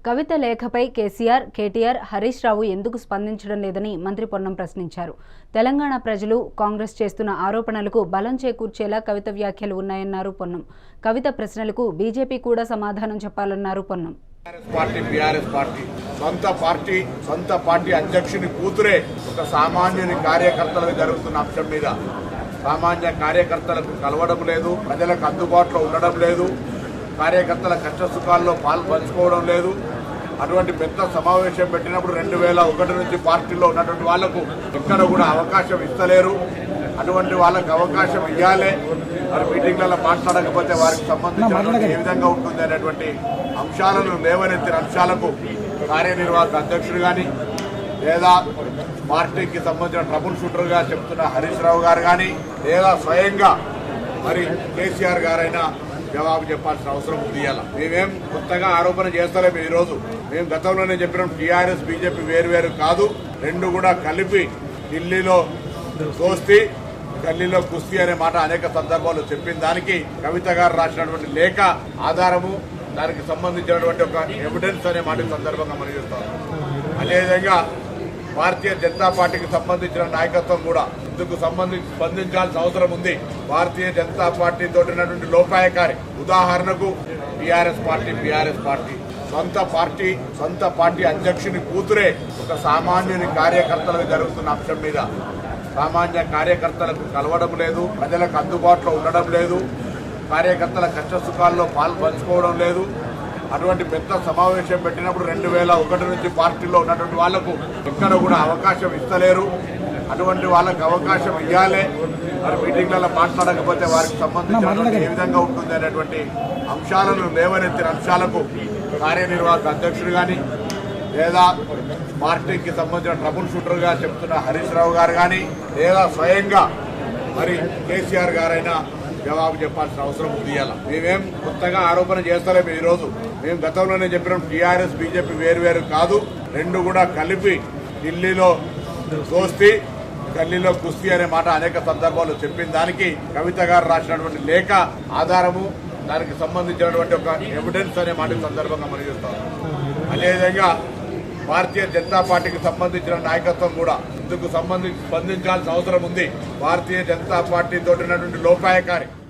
కవిత లేఖపై కేసీఆర్, కేటీఆర్, హరీష్ రావు ఎందుకు స్పందించడం లేదని మంత్రి పొన్నం ప్రశ్నించారు. తెలంగాణ ప్రజలు కాంగ్రెస్ చేస్తున్న ఆరోపణలకు బలం చేకూర్చేలా కవిత వ్యాఖ్యలు ఉన్నాయన్నారు పొన్నం. కవిత ప్రశ్నలకు బీజేపీ కూడా సమాధానం చెప్పాలన్నారు పొన్నం. సొంత పార్టీ అధ్యక్షుని కూతురే ఒక సామాన్యుని కార్యకర్తలకు జరుగుతున్న అంశం మీద సామాన్య కార్యకర్తలకు కలవడం లేదు, ప్రజలకు అందుబాటులో ఉండడం లేదు, కార్యకర్తల కష్ట సుఖాల్లో పంచుకోవడం లేదు. అటువంటి పెద్ద సమావేశం పెట్టినప్పుడు 2001 నుంచి పార్టీలో ఉన్నటువంటి వాళ్లకు ఎక్కడ కూడా అవకాశం ఇస్తలేరు. అటువంటి వాళ్ళకు అవకాశం ఇవ్వాలి. మరి మీటింగ్లలో మాట్లాడకపోతే వారికి సంబంధించిన ఏ విధంగా ఉంటుంది అనేటువంటి అంశాలను లేవనెత్తిన అంశాలకు కార్యనిర్వాహక అధ్యక్షుడు కానీ లేదా పార్టీకి సంబంధించిన ట్రబుల్ షూటర్గా చెప్తున్న హరీష్ రావు గారు కానీ లేదా స్వయంగా మరి కేసీఆర్ గారైనా జవాబు చెప్పాల్సిన అవసరం ఉంది. ఇలా మేమేం కొత్తగా ఆరోపణ చేస్తలేము. ఈరోజు మేము గతంలోనే చెప్పినాం, టీఆర్ఎస్ బీజేపీ వేరు కాదు, రెండు కూడా కలిపి ఢిల్లీలో దోస్తీ గల్లీలో కుస్తీ అనే మాట అనేక సందర్భాల్లో చెప్పిన దానికి కవిత గారు రాసినటువంటి లేఖ ఆధారము, దానికి సంబంధించినటువంటి ఒక ఎవిడెన్స్ అనే మాట సందర్భంగా మనం చూస్తాం. అదేవిధంగా భారతీయ జనతా పార్టీకి సంబంధించిన నాయకత్వం కూడా ఇందుకు స్పందించాల్సిన అవసరం ఉంది. భారతీయ జనతా పార్టీ తోటి ఉన్నటువంటి లోపాయకారి ఉదాహరణకు బీఆర్ఎస్ పార్టీ సొంత పార్టీ అధ్యక్షుని కూతురే ఒక సామాన్యుని కార్యకర్తలకు జరుగుతున్న అంశం మీద సామాన్య కార్యకర్తలకు కలవడం లేదు, ప్రజలకు అందుబాటులో ఉండడం లేదు, కార్యకర్తల కష్ట సుఖాల్లో పంచుకోవడం లేదు. అటువంటి పెద్ద సమావేశం పెట్టినప్పుడు 2001 నుంచి పార్టీలో ఉన్నటువంటి వాళ్లకు ఎక్కడ కూడా అవకాశం ఇస్తలేరు. అటువంటి వాళ్ళకు అవకాశం ఇవ్వాలి. మరి మీటింగ్లలో మాట్లాడకపోతే వారికి సంబంధించిన ఏ విధంగా ఉంటుంది అనేటువంటి అంశాలను లేవనెత్తిన అంశాలకు కార్యనిర్వాహక అధ్యక్షుడు కానీ లేదా పార్టీకి సంబంధించిన ట్రబుల్ షూటర్గా చెప్తున్న హరీష్ రావు గారు కానీ లేదా స్వయంగా మరి కేసీఆర్ గారైనా జవాబు చెప్పాల్సిన అవసరం ఉంది. ఇలా మేమేం కొత్తగా ఆరోపణ చేస్తలేము. ఈరోజు మేము గతంలోనే చెప్పినాం, టీఆర్ఎస్ బీజేపీ వేరు కాదు, రెండు కూడా కలిపి ఢిల్లీలో దోస్తీ గల్లీలో కుస్తీ అనే మాట అనేక సందర్భాల్లో చెప్పిన దానికి కవిత గారు రాసినటువంటి లేఖ ఆధారము, దానికి సంబంధించినటువంటి ఒక ఎవిడెన్స్ అనే మాట సందర్భంగా మనం చూస్తాం. అదేవిధంగా భారతీయ జనతా పార్టీకి సంబంధించిన నాయకత్వం కూడా ఇందుకు స్పందించాల్సిన అవసరం ఉంది. భారతీయ జనతా పార్టీ తోటి ఉన్నటువంటి లోపాయకారి